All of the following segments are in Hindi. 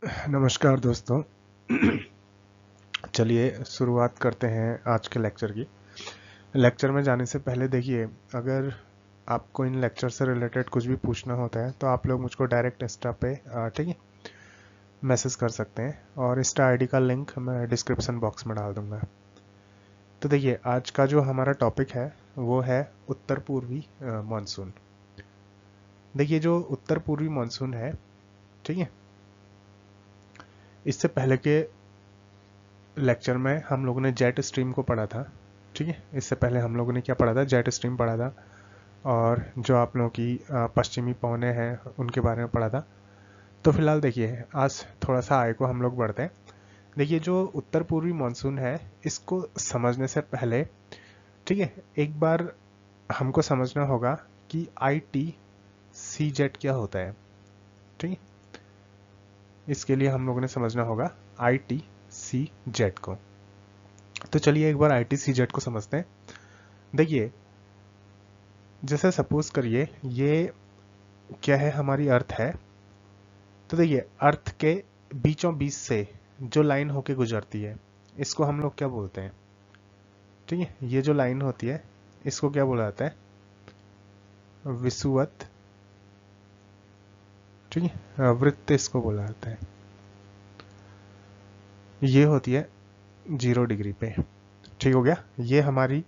नमस्कार दोस्तों। चलिए शुरुआत करते हैं आज के लेक्चर की। लेक्चर में जाने से पहले देखिए, अगर आपको इन लेक्चर से रिलेटेड कुछ भी पूछना होता है तो आप लोग मुझको डायरेक्ट इंस्टा पे ठीक है मैसेज कर सकते हैं, और इंस्टा आईडी का लिंक मैं डिस्क्रिप्शन बॉक्स में डाल दूंगा। तो देखिए, आज का जो हमारा टॉपिक है वो है उत्तर पूर्वी मानसून। देखिए, जो उत्तर पूर्वी मानसून है, ठीक है, इससे पहले के लेक्चर में हम लोगों ने जेट स्ट्रीम को पढ़ा था। ठीक है, इससे पहले हम लोगों ने क्या पढ़ा था, जेट स्ट्रीम पढ़ा था, और जो आप लोगों की पश्चिमी पवनें हैं उनके बारे में पढ़ा था। तो फिलहाल देखिए, आज थोड़ा सा आगे को हम लोग बढ़ते हैं। देखिए, जो उत्तर पूर्वी मानसून है, इसको समझने से पहले, ठीक है, एक बार हमको समझना होगा कि ITCZ क्या होता है। ठीक है, इसके लिए हम लोगों ने समझना होगा ITCZ को। तो चलिए एक बार ITCZ को समझते हैं। देखिए, जैसे सपोज करिए ये क्या है, हमारी अर्थ है। तो देखिए, अर्थ के बीचों बीच से जो लाइन होके गुजरती है, इसको हम लोग क्या बोलते हैं? ठीक है, ये जो लाइन होती है इसको क्या बोला जाता है? विषुवत। ठीक है, वृत्त इसको बोला जाता है। ये होती है 0 डिग्री पे। ठीक हो गया। ये हमारी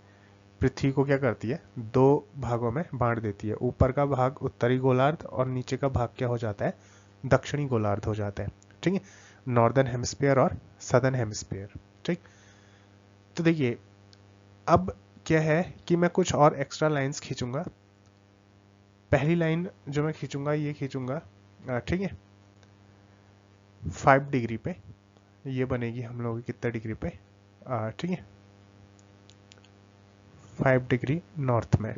पृथ्वी को क्या करती है, दो भागों में बांट देती है। ऊपर का भाग उत्तरी गोलार्ध और नीचे का भाग क्या हो जाता है, दक्षिणी गोलार्ध हो जाता है। ठीक है, नॉर्दर्न हेमिस्फीयर और सदर्न हेमिस्फीयर। ठीक, तो देखिए, अब क्या है कि मैं कुछ और एक्स्ट्रा लाइंस खींचूंगा। पहली लाइन जो मैं खींचूंगा, ये खींचूंगा, ठीक है, 5 डिग्री पे। ये बनेगी हम लोग कितने डिग्री पे, ठीक है, 5 डिग्री नॉर्थ में।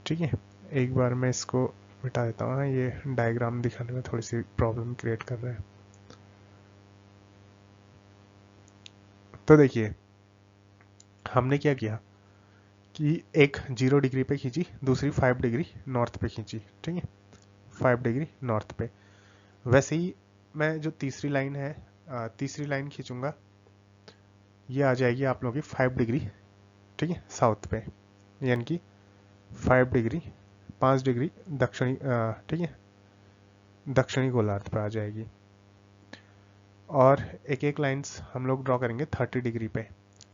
ठीक है, एक बार मैं इसको मिटा देता हूँ। ये डायग्राम दिखाने में थोड़ी सी प्रॉब्लम क्रिएट कर रहा है। तो देखिए, हमने क्या किया कि एक 0 डिग्री पे खींची, दूसरी 5 डिग्री नॉर्थ पे खींची। ठीक है, 5 डिग्री नॉर्थ पे। वैसे ही मैं जो तीसरी लाइन है, तीसरी लाइन खींचूंगा, ये आ जाएगी आप लोगों की 5 डिग्री, ठीक है, साउथ पे। यानी कि 5 डिग्री, 5 डिग्री दक्षिणी, ठीक है, दक्षिणी गोलार्ध पे आ जाएगी। और एक एक लाइंस हम लोग ड्रॉ करेंगे 30 डिग्री पे।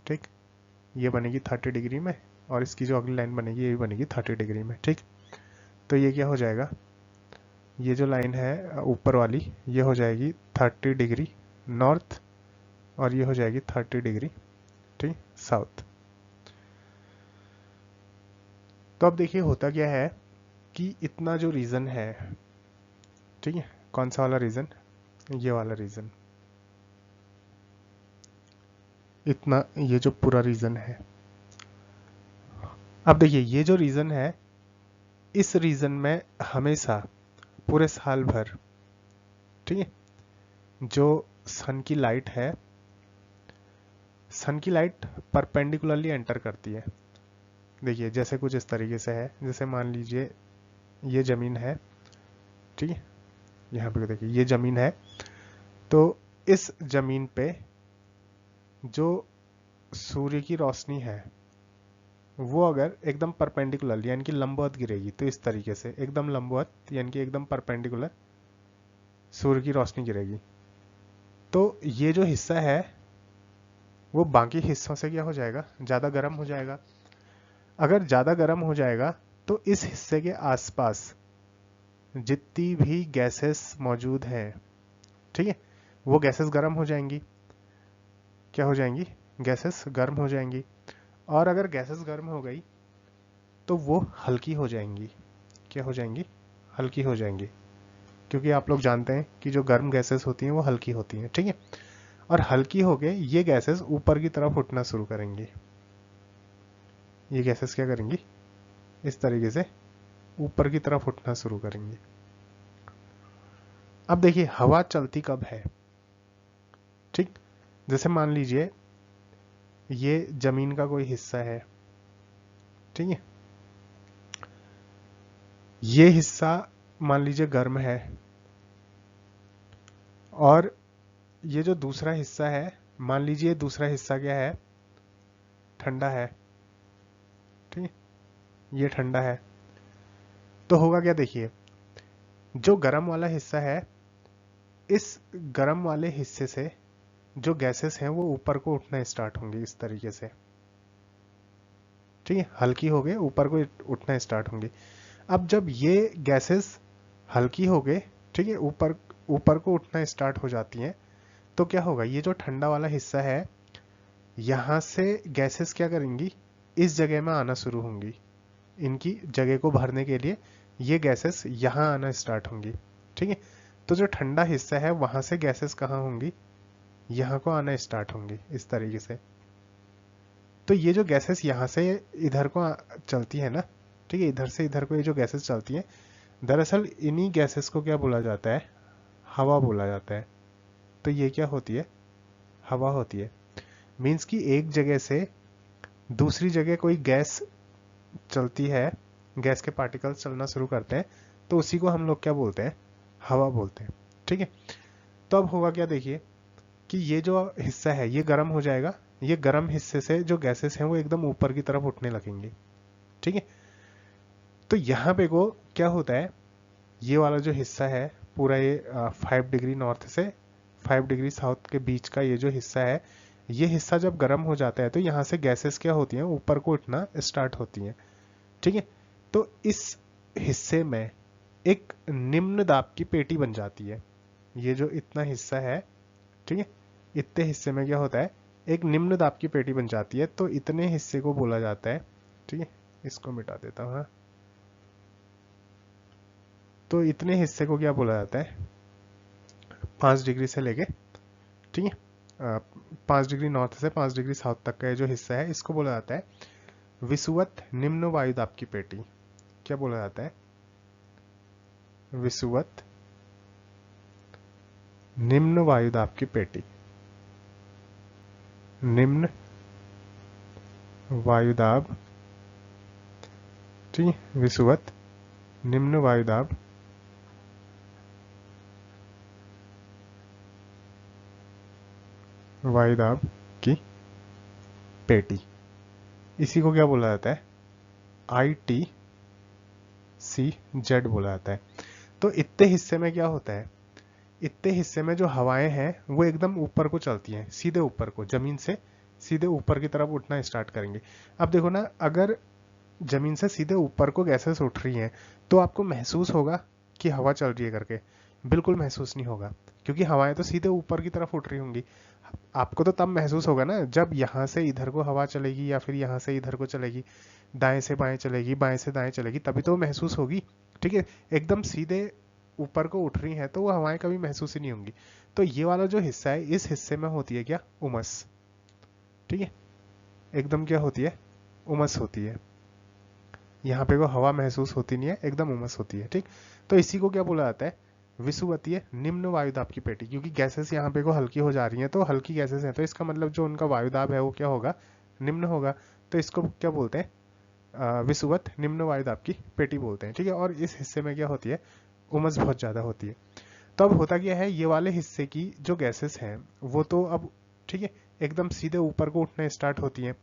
ठीक, ये बनेगी 30 डिग्री में, और इसकी जो अगली लाइन बनेगी ये भी बनेगी 30 डिग्री में। ठीक, तो ये क्या हो जाएगा, ये जो लाइन है ऊपर वाली, ये हो जाएगी 30 डिग्री नॉर्थ, और ये हो जाएगी 30 डिग्री, ठीक, साउथ। तो अब देखिए होता क्या है कि इतना जो रीजन है, ठीक है, कौन सा वाला रीजन, ये वाला रीजन, इतना, ये जो पूरा रीजन है। अब देखिए, ये जो रीजन है, इस रीजन में हमेशा पूरे साल भर, ठीक है, जो सन की लाइट है, सन की लाइट परपेंडिकुलरली एंटर करती है। देखिए, जैसे कुछ इस तरीके से है, जैसे मान लीजिए ये जमीन है, ठीक है, यहाँ पे देखिए ये जमीन है। तो इस जमीन पे जो सूर्य की रोशनी है, वो अगर एकदम परपेंडिकुलर यानी कि लंबवत गिरेगी, तो इस तरीके से एकदम लंबवत यानी कि एकदम परपेंडिकुलर सूर्य की रोशनी गिरेगी, तो ये जो हिस्सा है वो बाकी हिस्सों से क्या हो जाएगा, ज़्यादा गर्म हो जाएगा। अगर ज़्यादा गर्म हो जाएगा तो इस हिस्से के आसपास जितनी भी गैसेस मौजूद हैं, ठीक है, वो गैसेस गर्म हो जाएंगी। क्या हो जाएंगी, गैसेस गर्म हो जाएंगी। और अगर गैसेस गर्म हो गई तो वो हल्की हो जाएंगी। क्या हो जाएंगी, हल्की हो जाएंगी, क्योंकि आप लोग जानते हैं कि जो गर्म गैसेस होती हैं वो हल्की होती हैं। ठीक है, और हल्की हो गए ये गैसेस ऊपर की तरफ उठना शुरू करेंगी। ये गैसेस क्या करेंगी, इस तरीके से ऊपर की तरफ उठना शुरू करेंगी। अब देखिए, हवा चलती कब है, ठीक, जैसे मान लीजिए ये जमीन का कोई हिस्सा है, ठीक है, ये हिस्सा मान लीजिए गर्म है, और ये जो दूसरा हिस्सा है, मान लीजिए दूसरा हिस्सा क्या है, ठंडा है, ठीक है, ये ठंडा है। तो होगा क्या, देखिए जो गर्म वाला हिस्सा है, इस गर्म वाले हिस्से से जो गैसेस हैं वो ऊपर को उठना स्टार्ट होंगे इस तरीके से, ठीक है, हल्की हो गए ऊपर को उठना स्टार्ट होंगे। अब जब ये गैसेस हल्की हो गए, ठीक है, ऊपर ऊपर को उठना स्टार्ट हो जाती हैं, तो क्या होगा, ये जो ठंडा वाला हिस्सा है, यहां से गैसेस क्या करेंगी, इस जगह में आना शुरू होंगी, इनकी जगह को भरने के लिए ये गैसेस यहां आना स्टार्ट होंगी, ठीक है। तो जो ठंडा हिस्सा है वहां से गैसेस कहाँ होंगी, यहाँ को आना स्टार्ट होंगी इस तरीके से। तो ये जो गैसेस यहाँ से इधर को चलती है ना, ठीक है, इधर से इधर को ये जो गैसेस चलती हैं, दरअसल इन्हीं गैसेस को क्या बोला जाता है, हवा बोला जाता है। तो ये क्या होती है, हवा होती है। मीन्स कि एक जगह से दूसरी जगह कोई गैस चलती है, गैस के पार्टिकल्स चलना शुरू करते हैं, तो उसी को हम लोग क्या बोलते हैं, हवा बोलते हैं, ठीक है। तो अब होगा क्या, देखिए कि ये जो हिस्सा है ये गर्म हो जाएगा, ये गर्म हिस्से से जो गैसेस हैं वो एकदम ऊपर की तरफ उठने लगेंगे, ठीक है। तो यहाँ पे को क्या होता है, ये वाला जो हिस्सा है पूरा, ये 5 डिग्री नॉर्थ से 5 डिग्री साउथ के बीच का ये जो हिस्सा है, ये हिस्सा जब गर्म हो जाता है तो यहाँ से गैसेस क्या होती हैं, ऊपर को उठना स्टार्ट होती हैं, ठीक है। तो इस हिस्से में एक निम्न दाब की पेटी बन जाती है। ये जो इतना हिस्सा है, ठीक है, इतने हिस्से में क्या होता है, एक निम्न दाब की पेटी बन जाती है। तो इतने हिस्से को बोला जाता है, ठीक है, इसको मिटा देता हूँ, हाँ। तो इतने हिस्से को क्या बोला जाता है, 5 डिग्री से लेके, ठीक है, 5 डिग्री नॉर्थ से 5 डिग्री साउथ तक का ये जो हिस्सा है, इसको बोला जाता है विषुवत निम्न वायुदाब की पेटी। क्या बोला जाता है, विषुवत निम्न वायुदाब की पेटी, निम्न वायुदाब, ठीक है, विषुवत निम्न वायुदाब वायुदाब की पेटी, इसी को क्या बोला जाता है, ITCZ बोला जाता है। तो इतने हिस्से में क्या होता है, इतने हिस्से में जो हवाएं हैं वो एकदम ऊपर को चलती हैं, सीधे ऊपर को, जमीन से सीधे ऊपर की तरफ उठना स्टार्ट करेंगे। अब देखो ना, अगर जमीन से सीधे ऊपर को गैसेस उठ रही हैं तो आपको महसूस होगा कि हवा चल रही है करके, बिल्कुल महसूस नहीं होगा, क्योंकि हवाएं तो सीधे ऊपर की तरफ उठ रही होंगी। आपको तो तब महसूस होगा ना जब यहाँ से इधर को हवा चलेगी या फिर यहाँ से इधर को चलेगी, दाएं से बाएं चलेगी, बाएं से दाएं चलेगी, तभी तो महसूस होगी, ठीक है। एकदम सीधे ऊपर को उठ रही हैं तो वो हवाएं कभी महसूस ही नहीं होंगी। तो ये वाला जो हिस्सा है, इस हिस्से में होती है क्या, उमस, ठीक है, एकदम क्या होती है, उमस होती है। यहाँ पे को हवा महसूस होती नहीं है, एकदम उमस होती है, ठीक। तो इसी को क्या बोला जाता है, विषुवतीय निम्न वायुदाब की पेटी, क्योंकि गैसेस यहाँ पे को हल्की हो जा रही हैं, तो हल्की गैसेस हैं तो इसका मतलब जो उनका वायुदाब है वो क्या होगा, निम्न होगा। तो इसको क्या बोलते हैं, विषुवत निम्न वायुदाब की पेटी बोलते हैं, ठीक है। और इस हिस्से में क्या होती है, उमस बहुत ज्यादा होती है। तो अब होता क्या है, ये वाले हिस्से की जो गैसेस हैं वो तो अब, ठीक है, एकदम सीधे ऊपर को उठना स्टार्ट होती हैं।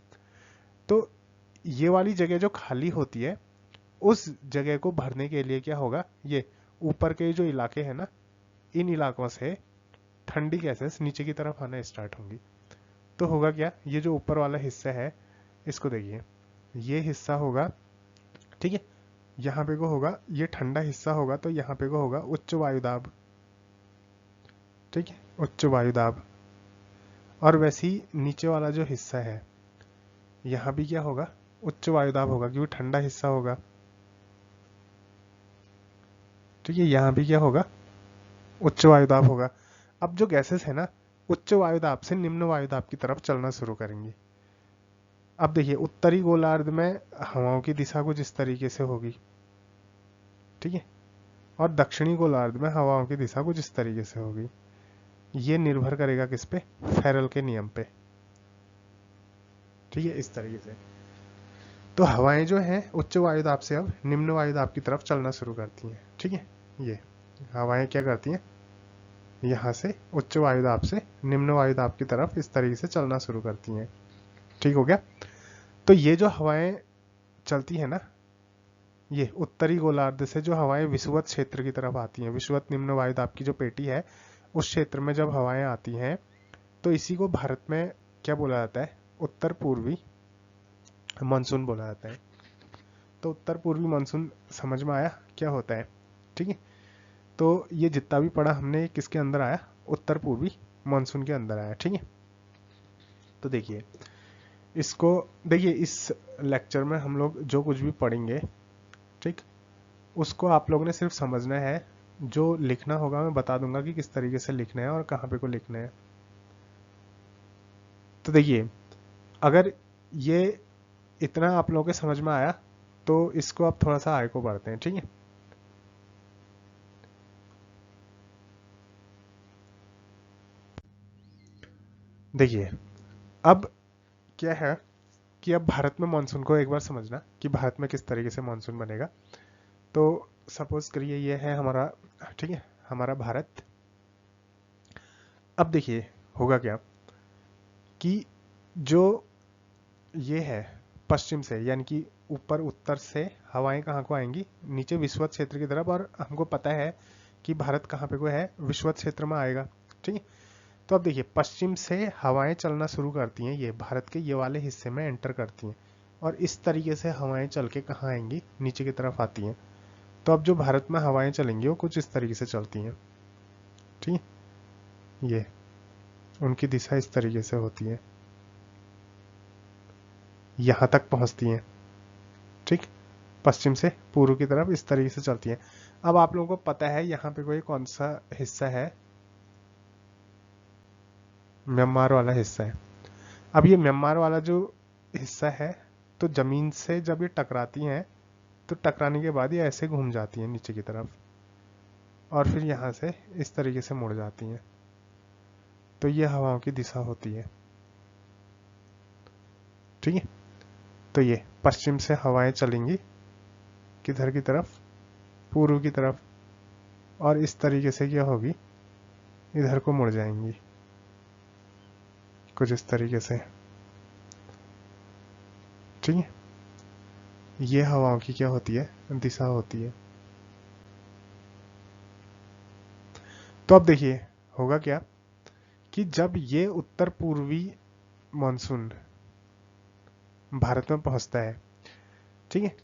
तो ये वाली जगह जो खाली होती है, उस जगह को भरने के लिए क्या होगा, ये ऊपर के जो इलाके हैं ना, इन इलाकों से ठंडी गैसेस नीचे की तरफ आना स्टार्ट होंगी। तो होगा क्या, ये जो ऊपर वाला हिस्सा है, इसको देखिए, ये हिस्सा होगा, ठीक है, यहाँ पे को होगा, ये ठंडा हिस्सा होगा, तो यहाँ पे को होगा उच्च वायुदाब, ठीक है, उच्च वायुदाब। और वैसे ही नीचे वाला जो हिस्सा है, यहाँ भी क्या होगा, उच्च वायुदाब होगा, क्योंकि ठंडा हिस्सा होगा, ठीक है, यहाँ भी क्या होगा, उच्च वायुदाब होगा। अब जो गैसेस है ना, उच्च वायुदाब से निम्न वायुदाब की तरफ चलना शुरू करेंगी। अब देखिए, उत्तरी गोलार्ध में हवाओं की दिशा कुछ इस तरीके से होगी, ठीक है, और दक्षिणी गोलार्ध में हवाओं की दिशा कुछ इस तरीके से होगी। ये निर्भर करेगा किस पे, फेरल के नियम पे, ठीक है, इस तरीके से। तो हवाएं जो हैं उच्च वायुदाब से अब निम्न वायुदाब की तरफ चलना शुरू करती हैं, ठीक है। ये हवाएं क्या करती हैं, यहाँ से उच्च वायुदाब से निम्न वायुदाब की तरफ इस तरीके से चलना शुरू करती हैं। ठीक हो गया। तो ये जो हवाएं चलती है ना, ये उत्तरी गोलार्ध से जो हवाएं विषुवत क्षेत्र की तरफ आती हैं, विषुवत निम्न वायुदाब की जो पेटी है उस क्षेत्र में जब हवाएं आती हैं तो इसी को भारत में क्या बोला जाता है, उत्तर पूर्वी मानसून बोला जाता है। तो उत्तर पूर्वी मानसून समझ में आया क्या होता है। ठीक है, तो ये जितना भी पढ़ा हमने किसके अंदर आया, उत्तर पूर्वी मानसून के अंदर आया। ठीक है, तो देखिए इसको, देखिए इस लेक्चर में हम लोग जो कुछ भी पढ़ेंगे, ठीक, उसको आप लोगों ने सिर्फ समझना है। जो लिखना होगा मैं बता दूंगा कि किस तरीके से लिखना है और कहाँ पे को लिखना है। तो देखिए अगर ये इतना आप लोगों के समझ में आया तो इसको आप थोड़ा सा आगे को बढ़ते हैं। ठीक है, देखिए अब क्या है कि अब भारत में मानसून को एक बार समझना कि भारत में किस तरीके से मानसून बनेगा। तो सपोज करिए ये है हमारा, ठीक है, हमारा भारत। अब देखिए होगा क्या कि जो ये है पश्चिम से, यानी कि ऊपर उत्तर से हवाएं कहाँ को आएंगी, नीचे विषुवत क्षेत्र की तरफ। और हमको पता है कि भारत कहाँ पे को है, विषुवत क्षेत्र में आएगा। ठीक है, तो अब देखिए पश्चिम से हवाएं चलना शुरू करती हैं, ये भारत के ये वाले हिस्से में एंटर करती हैं और इस तरीके से हवाएं चल के कहाँ आएंगी, नीचे की तरफ आती हैं। तो अब जो भारत में हवाएं चलेंगी वो कुछ इस तरीके से चलती हैं। ठीक है, ये उनकी दिशा इस तरीके से होती है, यहां तक पहुंचती हैं। ठीक, पश्चिम से पूर्व की तरफ इस तरीके से चलती हैं। अब आप लोगों को पता है यहाँ पे कोई कौन सा हिस्सा है, म्यांमार वाला हिस्सा है। अब ये म्यांमार वाला जो हिस्सा है, तो जमीन से जब ये टकराती हैं तो टकराने के बाद ये ऐसे घूम जाती हैं नीचे की तरफ और फिर यहाँ से इस तरीके से मुड़ जाती हैं। तो ये हवाओं की दिशा होती है। ठीक है, तो ये पश्चिम से हवाएं चलेंगी किधर की तरफ, पूर्व की तरफ, और इस तरीके से क्या होगी, इधर को मुड़ जाएंगी कुछ इस तरीके से। ठीक है, ये हवाओं की क्या होती है, दिशा होती है। तो अब देखिए होगा क्या कि जब ये उत्तर पूर्वी मानसून भारत में पहुंचता है, ठीक है,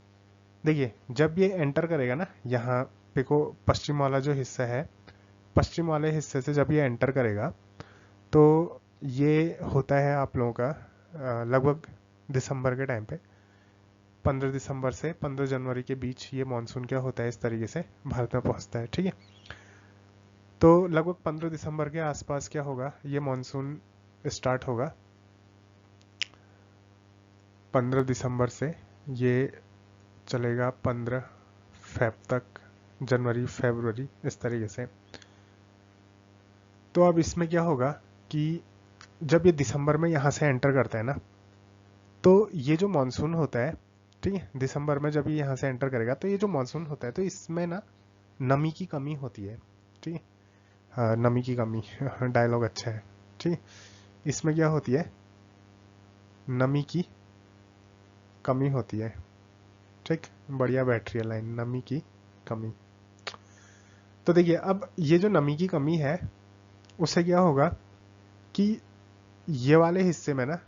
देखिए जब ये एंटर करेगा ना, यहाँ पे को पश्चिम वाला जो हिस्सा है, पश्चिम वाले हिस्से से जब ये एंटर करेगा तो ये होता है आप लोगों का लगभग दिसंबर के टाइम पे, 15 दिसंबर से 15 जनवरी के बीच ये मानसून क्या होता है, इस तरीके से भारत में पहुंचता है। ठीक है, तो लगभग 15 दिसंबर के आसपास क्या होगा, ये मानसून स्टार्ट होगा। 15 दिसंबर से ये चलेगा 15 फेब तक, जनवरी फरवरी इस तरीके से। तो अब इसमें क्या होगा कि जब ये दिसंबर में यहाँ से एंटर करता है ना, तो ये जो मानसून होता है, ठीक है, दिसंबर में जब ये यहाँ से एंटर करेगा तो ये जो मानसून होता है तो इसमें ना नमी की कमी होती है। ठीक है, हाँ नमी की कमी डायलॉग अच्छा है। ठीक है, इसमें क्या होती है, नमी की कमी होती है। ठीक, बढ़िया बैटरी है लाइन, नमी की कमी। तो देखिए अब ये जो नमी की कमी है उससे क्या होगा कि ये वाले हिस्से में ना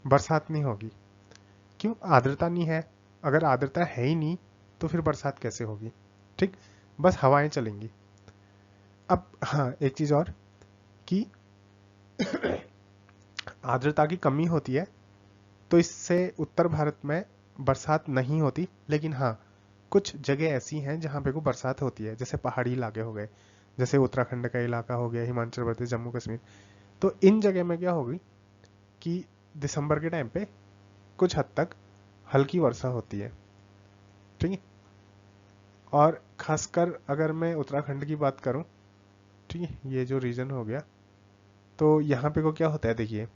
बरसात नहीं होगी। क्यों, आर्द्रता नहीं है। अगर आर्द्रता है ही नहीं तो फिर बरसात कैसे होगी। ठीक, बस हवाएं चलेंगी। अब हाँ एक चीज और कि आर्द्रता की कमी होती है तो इससे उत्तर भारत में बरसात नहीं होती, लेकिन हाँ कुछ जगह ऐसी हैं जहाँ पे को बरसात होती है, जैसे पहाड़ी इलाके हो गए, जैसे उत्तराखंड का इलाका हो गया, हिमाचल प्रदेश, जम्मू कश्मीर। तो इन जगह में क्या होगी कि दिसंबर के टाइम पे कुछ हद तक हल्की वर्षा होती है। ठीक है, और खासकर अगर मैं उत्तराखंड की बात करूं, ठीक है, ये जो रीजन हो गया, तो यहाँ पे को क्या होता है, देखिए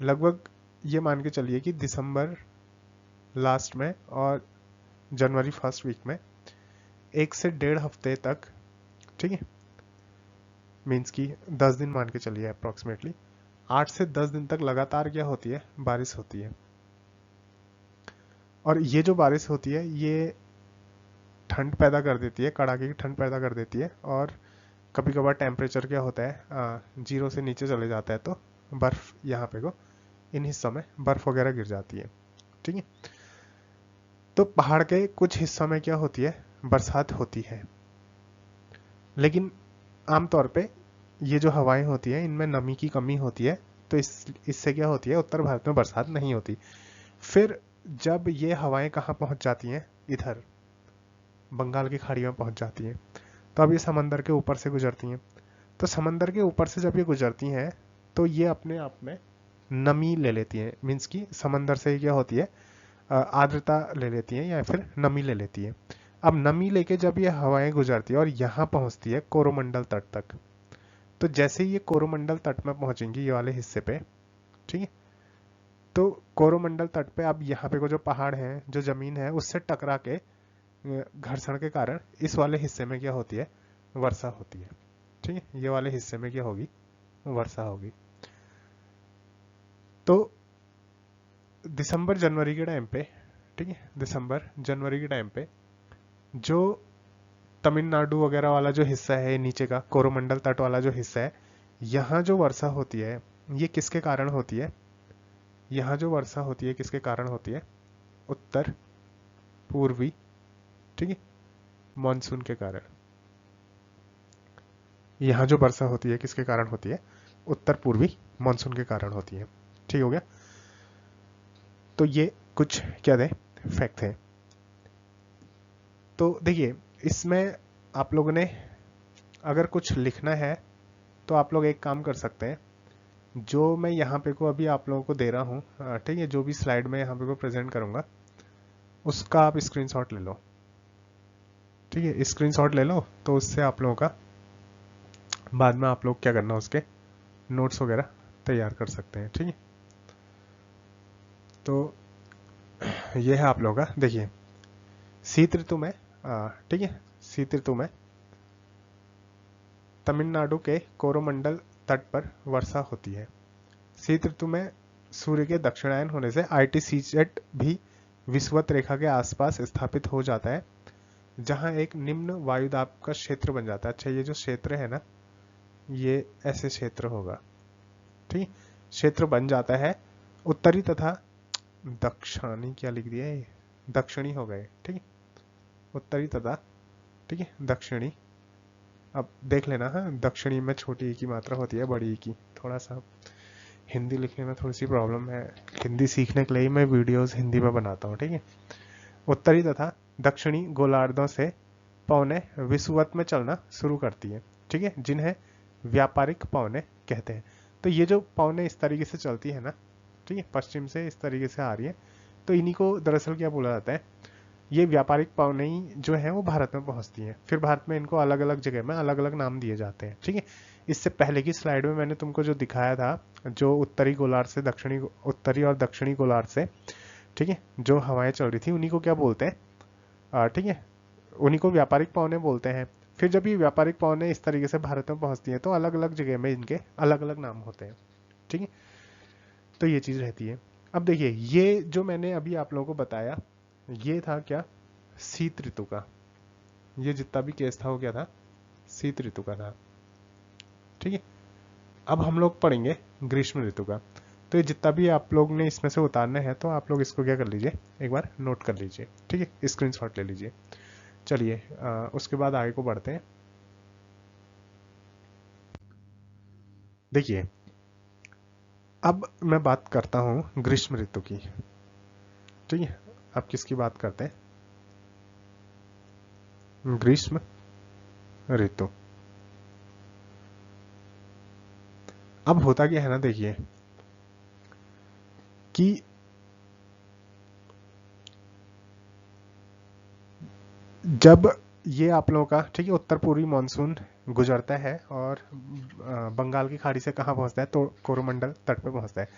लगभग ये मान के चलिए कि दिसंबर लास्ट में और जनवरी फर्स्ट वीक में 1 से 1.5 हफ्ते तक, ठीक है, मीन्स कि 10 दिन मान के चलिए अप्रॉक्सीमेटली, 8 से 10 दिन तक लगातार क्या होती है, बारिश होती है। और ये जो बारिश होती है ये ठंड पैदा कर देती है, कड़ाके की ठंड पैदा कर देती है। और कभी कभार टेम्परेचर क्या होता है, 0 से नीचे चले जाता है, तो बर्फ यहाँ पे को इन हिस्सों में बर्फ वगैरह गिर जाती है। ठीक है, तो पहाड़ के कुछ हिस्सों में क्या होती है, बरसात होती है। लेकिन आमतौर पे ये जो हवाएं होती है इनमें नमी की कमी होती है, तो इससे क्या होती है, उत्तर भारत में बरसात नहीं होती। फिर जब ये हवाएं कहाँ पहुंच जाती हैं, इधर बंगाल की खाड़ी में पहुंच जाती हैं, तो अब ये समंदर के ऊपर से गुजरती हैं। तो समंदर के ऊपर से जब ये गुजरती हैं तो ये अपने आप में नमी ले लेती हैं, मीन्स कि समंदर से क्या होती है, आर्द्रता ले लेती हैं या फिर नमी ले लेती है। अब नमी लेके जब ये हवाएं गुजरती है और यहाँ पहुंचती है कोरोमंडल तट तक, तो जैसे ही ये कोरोमंडल तट में पहुंचेंगी ये वाले हिस्से पे, ठीक है, तो कोरोमंडल तट पे अब यहाँ पे को जो पहाड़ है, जो जमीन है, उससे टकरा के घर्षण के कारण इस वाले हिस्से में क्या होती है, वर्षा होती है। ठीक है, ये वाले हिस्से में क्या होगी, वर्षा होगी। तो दिसंबर जनवरी के टाइम पे, ठीक है, दिसंबर जनवरी के टाइम पे जो तमिलनाडु वगैरह वाला जो हिस्सा है नीचे का कोरोमंडल तट वाला जो हिस्सा है, यहाँ जो वर्षा होती है ये किसके कारण होती है, यहाँ जो वर्षा होती है किसके कारण होती है, उत्तर पूर्वी, ठीक है, मॉनसून के कारण। यहाँ जो वर्षा होती है किसके कारण होती है, उत्तर पूर्वी मॉनसून के कारण होती है। ठीक हो गया, तो ये कुछ क्या थे, फैक्ट है। तो देखिए इसमें आप लोगों ने अगर कुछ लिखना है तो आप लोग एक काम कर सकते हैं, जो मैं यहाँ पे को अभी आप लोगों को दे रहा हूँ, ठीक है, जो भी स्लाइड में यहाँ पे को प्रेजेंट करूँगा उसका आप स्क्रीनशॉट ले लो। ठीक है, स्क्रीनशॉट ले लो, तो उससे आप लोगों का बाद में आप लोग क्या करना, उसके नोट्स वगैरह तैयार कर सकते हैं। ठीक है, तो ये है आप लोगों का, देखिए शीत ऋतु में, ठीक है, शीत ऋतु में तमिलनाडु के कोरोमंडल तट पर वर्षा होती है। शीत ऋतु में सूर्य के दक्षिणायन होने से आईटीसीजेड भी विषुवत रेखा के आसपास स्थापित हो जाता है, जहां एक निम्न वायुदाब का क्षेत्र बन जाता है। अच्छा, ये जो क्षेत्र है ना, ये ऐसे क्षेत्र होगा, ठीक, क्षेत्र बन जाता है। उत्तरी तथा दक्षिणी, क्या लिख दिया है, दक्षिणी हो गए, ठीक है, उत्तरी तथा, ठीक है, दक्षिणी। अब देख लेना, हाँ, दक्षिणी में छोटी ई की मात्रा होती है, बड़ी ई की। थोड़ा सा हिंदी लिखने में थोड़ी सी प्रॉब्लम है, हिंदी सीखने के लिए मैं वीडियोस हिंदी में बनाता हूँ। ठीक है, उत्तरी तथा दक्षिणी गोलार्धों से पवनें विषुवत में चलना शुरू करती है, ठीक है, जिन्हें व्यापारिक पवनें कहते हैं। तो ये जो पवनें इस तरीके से चलती है ना, ठीक है, पश्चिम से इस तरीके से आ रही है, तो इन्हीं को दरअसल क्या बोला जाता है, ये व्यापारिक पवनें जो है वो भारत में पहुंचती हैं। फिर भारत में इनको अलग अलग जगह में अलग अलग नाम दिए जाते हैं। ठीक है, इससे पहले की स्लाइड में मैंने तुमको जो दिखाया था, जो उत्तरी गोलार्ध से दक्षिणी, उत्तरी और दक्षिणी गोलार्ध से, ठीक है, जो हवाएं चल रही थी उन्हीं को क्या बोलते हैं, ठीक है, उन्हीं को व्यापारिक पवनें बोलते हैं। फिर जब ये व्यापारिक पवनें इस तरीके से भारत में पहुंचती हैं तो अलग अलग जगह में इनके अलग अलग नाम होते हैं। ठीक है, तो ये चीज रहती है। अब देखिए ये जो मैंने अभी आप लोगों को बताया, ये था क्या, शीत ऋतु का। ये जितना भी केस था वो क्या था, शीत ऋतु का था। ठीक है, अब हम लोग पढ़ेंगे ग्रीष्म ऋतु का। तो ये जितना भी आप लोग ने इसमें से उतारना है तो आप लोग इसको क्या कर लीजिए, एक बार नोट कर लीजिए। ठीक है, स्क्रीनशॉट ले लीजिए। चलिए उसके बाद आगे को बढ़ते हैं। देखिए अब मैं बात करता हूं ग्रीष्म ऋतु की। ठीक है, अब किसकी बात करते हैं, ग्रीष्म ऋतु। अब होता क्या है ना, देखिए कि जब ये आप लोगों का, ठीक है, उत्तर पूर्वी मानसून गुजरता है और बंगाल की खाड़ी से कहाँ पहुंचता है, तो कोरोमंडल तट पे पहुंचता है।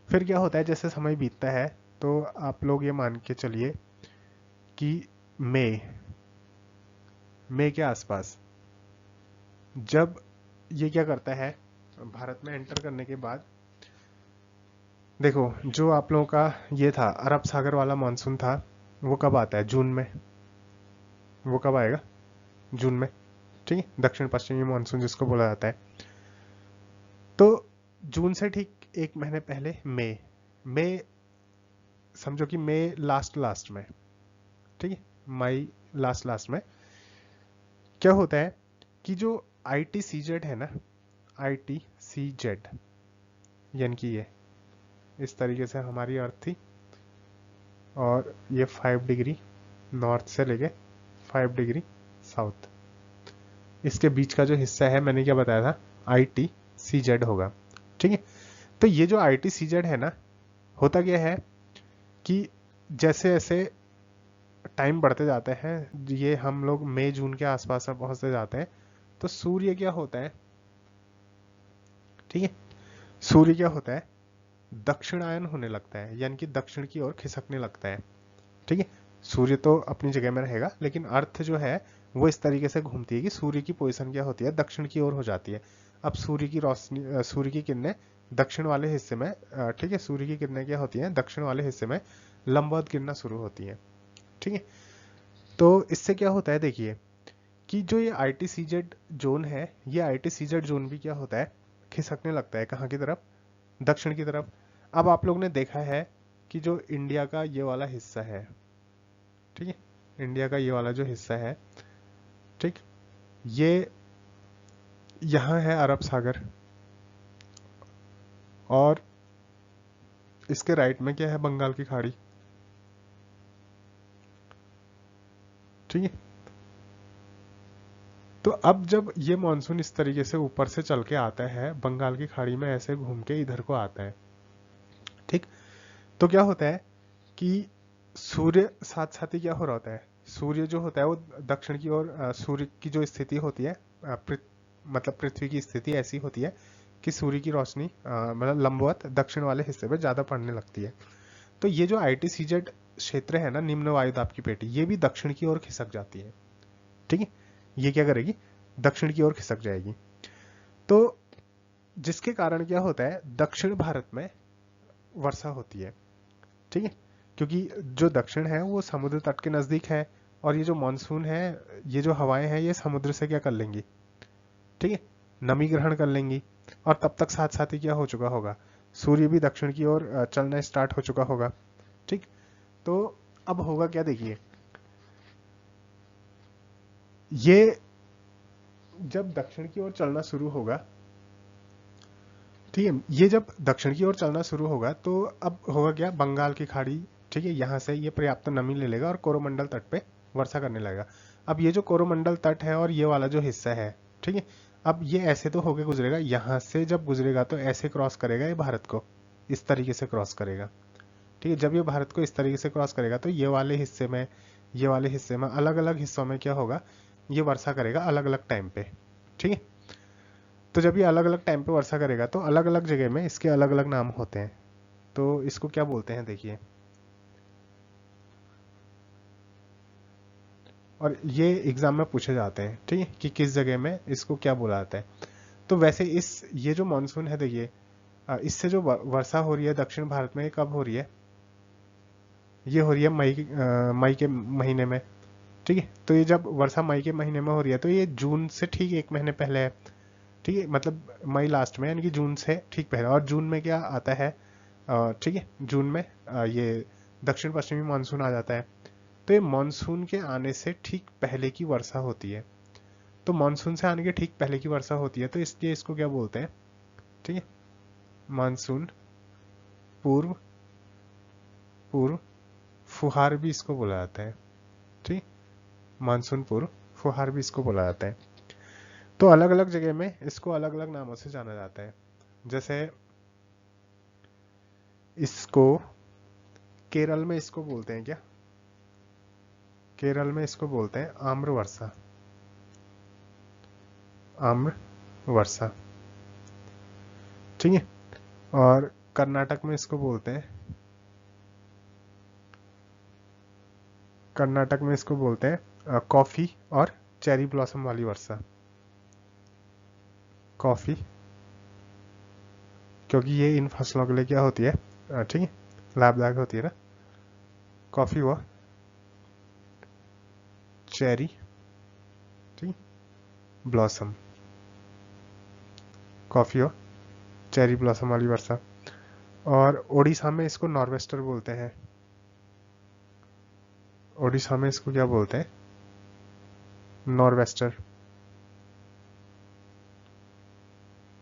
फिर क्या होता है, जैसे समय बीतता है तो आप लोग ये मान के चलिए कि मई के आसपास जब ये क्या करता है, भारत में एंटर करने के बाद देखो, जो आप लोगों का ये था अरब सागर वाला मानसून था, वो कब आता है, जून में। वो कब आएगा, जून में, ठीक है, दक्षिण पश्चिमी मानसून जिसको बोला जाता है। तो जून से ठीक एक महीने पहले मई, समझो कि मई लास्ट लास्ट में, ठीक है, मई लास्ट लास्ट में क्या होता है कि जो ITCZ है ना, ITCZ, यानी कि ये इस तरीके से हमारी अर्थ थी, और ये 5 डिग्री नॉर्थ से लेके 5 डिग्री साउथ, इसके बीच का जो हिस्सा है मैंने क्या बताया था, ITCZ होगा, ठीक है। तो ये जो ITCZ है ना, होता क्या है कि जैसे जैसे टाइम बढ़ते जाते हैं, ये हम लोग मई जून के आसपास में पहुंचते जाते हैं, तो सूर्य क्या होता है, ठीक है, सूर्य क्या होता है, दक्षिणायन होने लगता है, यानी कि दक्षिण की ओर खिसकने लगता है, ठीक है। सूर्य तो अपनी जगह में रहेगा, लेकिन अर्थ जो है वो इस तरीके से घूमती है कि सूर्य की पोजीशन क्या होती है, दक्षिण की ओर हो जाती है। अब सूर्य की रोशनी, सूर्य की किरणें दक्षिण वाले हिस्से में, ठीक है, सूर्य की किरणें क्या होती हैं, दक्षिण वाले हिस्से में लंबवत गिरना शुरू होती है, ठीक है। तो इससे क्या होता है, देखिए कि जो ये ITCZ जोन है, ये ITCZ जोन भी क्या होता है, खिसकने लगता है, कहाँ की तरफ, दक्षिण की तरफ। अब आप लोग ने देखा है कि जो इंडिया का ये वाला हिस्सा है, ठीक है, इंडिया का ये वाला जो हिस्सा है, ठीक, ये यहाँ है अरब सागर, और इसके राइट में क्या है, बंगाल की खाड़ी, ठीक है। तो अब जब ये मानसून इस तरीके से ऊपर से चल के आता है, बंगाल की खाड़ी में ऐसे घूम के इधर को आता है, ठीक, तो क्या होता है कि सूर्य साथ साथ ही क्या हो रहा होता है, सूर्य जो होता है वो दक्षिण की ओर, सूर्य की जो स्थिति होती है, मतलब पृथ्वी की स्थिति ऐसी होती है कि सूर्य की रोशनी मतलब लंबवत दक्षिण वाले हिस्से पे ज्यादा पड़ने लगती है। तो ये जो ITCZ क्षेत्र है ना, निम्न वायुदाब की पेटी, ये भी दक्षिण की ओर खिसक जाती है, ठीक है। ये क्या करेगी, दक्षिण की ओर खिसक जाएगी। तो जिसके कारण क्या होता है, दक्षिण भारत में वर्षा होती है, ठीक है, क्योंकि जो दक्षिण है वो समुद्र तट के नजदीक है, और ये जो मानसून है, ये जो हवाएं हैं, ये समुद्र से क्या कर लेंगी, ठीक है, नमी ग्रहण कर लेंगी, और तब तक साथ साथ ही क्या हो चुका होगा, सूर्य भी दक्षिण की ओर चलना स्टार्ट हो चुका होगा, ठीक। तो अब होगा क्या, देखिए, ये जब दक्षिण की ओर चलना शुरू होगा, ठीक है, ये जब दक्षिण की ओर चलना शुरू होगा, तो अब होगा क्या, बंगाल की खाड़ी, ठीक है, यहाँ से ये पर्याप्त नमी ले लेगा और कोरोमंडल तट पे वर्षा करने लगेगा। अब ये जो कोरोमंडल तट है और ये वाला जो हिस्सा है, ठीक है, अब ये ऐसे तो होके गुजरेगा, यहाँ से जब गुजरेगा तो ऐसे क्रॉस करेगा, ये भारत को इस तरीके से क्रॉस करेगा, ठीक है। जब ये भारत को इस तरीके से क्रॉस करेगा तो ये वाले हिस्से में, ये वाले हिस्से में, अलग अलग हिस्सों में क्या होगा, ये वर्षा करेगा अलग अलग टाइम पे, ठीक है। तो जब ये अलग अलग टाइम पे वर्षा करेगा तो अलग अलग जगह में इसके अलग अलग नाम होते हैं। तो इसको क्या बोलते हैं, देखिए, और ये एग्जाम में पूछे जाते हैं, ठीक है, कि किस जगह में इसको क्या बोला जाता है। तो वैसे इस ये जो मानसून है, देखिए, इससे जो वर्षा हो रही है दक्षिण भारत में, ये कब हो रही है, ये हो रही है मई के महीने में, ठीक है। तो ये जब वर्षा मई के महीने में हो रही है, तो ये जून से ठीक एक महीने पहले है, ठीक है, मतलब मई लास्ट में, यानी कि जून से ठीक पहले। और जून में क्या आता है, ठीक है, जून में ये दक्षिण पश्चिमी मानसून आ जाता है। तो ये मानसून के आने से ठीक पहले की वर्षा होती है। तो मानसून से आने के ठीक पहले की वर्षा होती है, तो इसलिए इसको क्या बोलते हैं, ठीक है, मानसून पूर्व पूर्व फुहार भी इसको बोला जाता है, ठीक, मानसून पूर्व फुहार भी इसको बोला जाता है। तो अलग अलग जगह में इसको अलग अलग नामों से जाना जाता है। जैसे इसको केरल में इसको बोलते हैं क्या, केरल में इसको बोलते हैं आम्र वर्षा, आम्र वर्षा, ठीक है। और कर्नाटक में इसको बोलते हैं, कर्नाटक में इसको बोलते हैं कॉफी और चेरी ब्लॉसम वाली वर्षा, कॉफ़ी, क्योंकि ये इन फसलों के लिए क्या होती है, ठीक है, लाभदायक होती है ना। कॉफ़ी हुआ, चेरी, ठीक, ब्लॉसम, कॉफ़ी हो, चेरी ब्लॉसम वाली वर्षा। और ओडिशा में इसको नॉर्वेस्टर बोलते हैं। ओडिशा में इसको क्या बोलते हैं, नॉर्वेस्टर,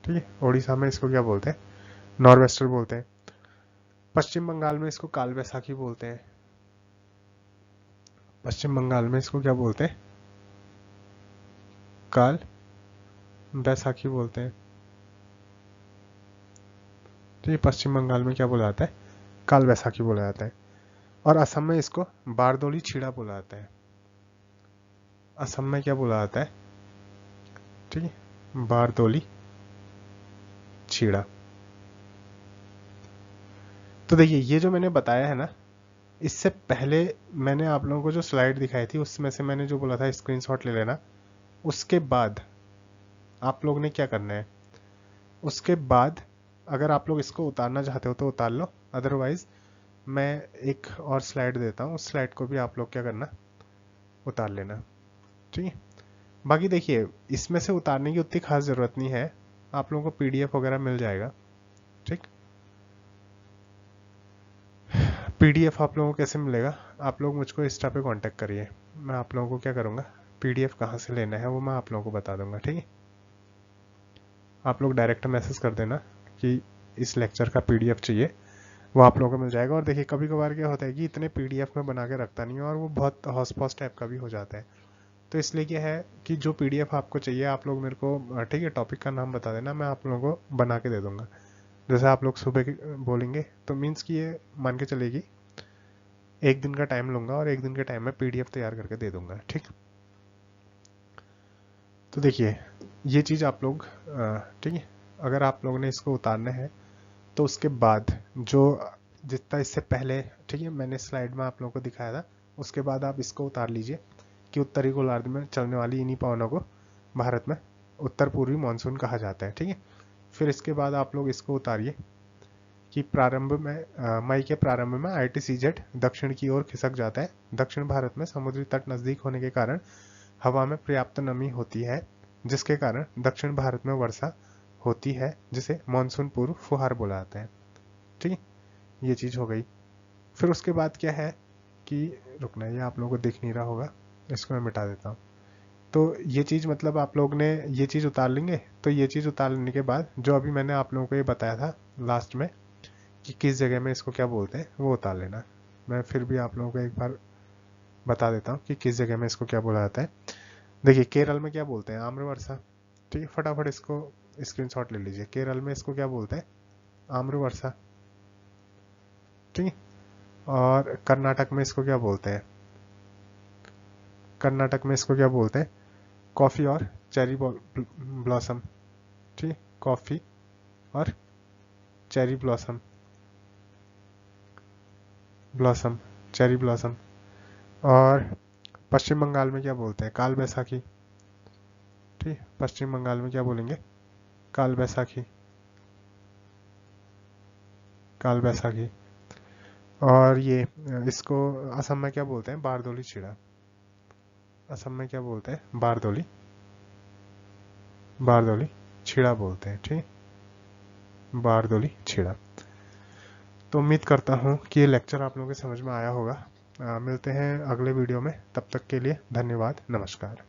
ठीक है, ओडिशा में इसको क्या बोलते हैं, नॉर्वेस्टर बोलते हैं। पश्चिम बंगाल में इसको काल बैसाखी बोलते हैं। पश्चिम बंगाल में इसको क्या बोलते हैं, काल बैसाखी बोलते हैं, ठीक है। पश्चिम बंगाल में क्या बोला जाता है, काल बैसाखी बोला जाता है। और असम में इसको बारदोली छीड़ा बोला जाता है। असम में क्या बोला जाता है, ठीक है, बारदोली छीड़ा। तो देखिए ये जो मैंने बताया है ना, इससे पहले मैंने आप लोगों को जो स्लाइड दिखाई थी उसमें से मैंने जो बोला था स्क्रीनशॉट ले लेना, उसके बाद आप लोग ने क्या करना है, उसके बाद अगर आप लोग इसको उतारना चाहते हो तो उतार लो, अदरवाइज मैं एक और स्लाइड देता हूँ, उस स्लाइड को भी आप लोग क्या करना, उतार लेना, ठीक है। बाकी देखिए इसमें से उतारने की उतनी खास ज़रूरत नहीं है, आप लोगों को पीडीएफ वगैरह मिल जाएगा, ठीक। पीडीएफ आप लोगों को कैसे मिलेगा, आप लोग मुझको इंस्टा पे कांटेक्ट करिए, मैं आप लोगों को क्या करूँगा, पीडीएफ कहाँ से लेना है वो मैं आप लोगों को बता दूंगा, ठीक है। आप लोग डायरेक्ट मैसेज कर देना कि इस लेक्चर का पीडीएफ चाहिए, वो आप लोगों को मिल जाएगा। और देखिए कभी कभार क्या होता है कि इतने पीडीएफ में बना के रखता नहीं है और वो बहुत हौस पौस टाइप का भी हो जाता है, तो इसलिए क्या है कि जो पीडीएफ आपको चाहिए आप लोग मेरे को, ठीक है, टॉपिक का नाम बता देना, मैं आप लोगों को बना के दे दूंगा। जैसे आप लोग सुबह बोलेंगे तो मीन्स कि ये मान के चलेगी एक दिन का टाइम लूंगा और एक दिन के टाइम में पीडीएफ तैयार करके दे दूंगा, ठीक। तो देखिए ये चीज़ आप लोग, ठीक है, अगर आप लोगों ने इसको उतारना है तो उसके बाद जो जितना इससे पहले, ठीक है, मैंने स्लाइड में आप लोगों को दिखाया था, उसके बाद आप इसको उतार लीजिए कि उत्तरी गोलार्ध में चलने वाली इन्हीं पवनों को भारत में उत्तर पूर्वी मानसून कहा जाता है, ठीक है। फिर इसके बाद आप लोग इसको उतारिए कि प्रारंभ में मई के प्रारंभ में ITCZ दक्षिण की ओर खिसक जाता है। दक्षिण भारत में समुद्री तट नजदीक होने के कारण हवा में पर्याप्त नमी होती है, जिसके कारण दक्षिण भारत में वर्षा होती है, जिसे मानसून पूर्व फुहार बोला जाता है, ठीक है। ये चीज हो गई। फिर उसके बाद क्या है कि रुकना, ये आप लोगों को दिख नहीं रहा होगा, इसको मैं मिटा देता हूँ। तो ये चीज मतलब आप लोग ने ये चीज उतार लेंगे, तो ये चीज उतार लेने के बाद जो अभी मैंने आप लोगों को ये बताया था लास्ट में कि किस जगह में इसको क्या बोलते हैं वो उतार लेना। मैं फिर भी आप लोगों को एक बार बता देता हूँ कि किस जगह में इसको क्या बोला जाता है। देखिए केरल में क्या बोलते हैं, आम्र वर्षा, ठीक है, फटाफट इसको स्क्रीनशॉट ले लीजिए। केरल में इसको क्या बोलते हैं, आम्र वर्षा, ठीक है। और कर्नाटक में इसको क्या बोलते हैं, कर्नाटक में इसको क्या बोलते हैं, कॉफी और चेरी ब्लॉसम, ठीक है, कॉफी और cherry blossom, blossom, cherry blossom. और पश्चिम बंगाल में क्या बोलते हैं, काल बैसाखी, ठीक, पश्चिम बंगाल में क्या बोलेंगे, काल बैसाखी, काल बैसाखी। और ये इसको असम में क्या बोलते हैं, बारदोली छीड़ा, असम में क्या बोलते हैं, बारदोली, बारदोली छीड़ा बोलते हैं, ठीक, बारदोली छीड़ा। तो उम्मीद करता हूँ कि ये लेक्चर आप लोगों के समझ में आया होगा। मिलते हैं अगले वीडियो में, तब तक के लिए धन्यवाद, नमस्कार।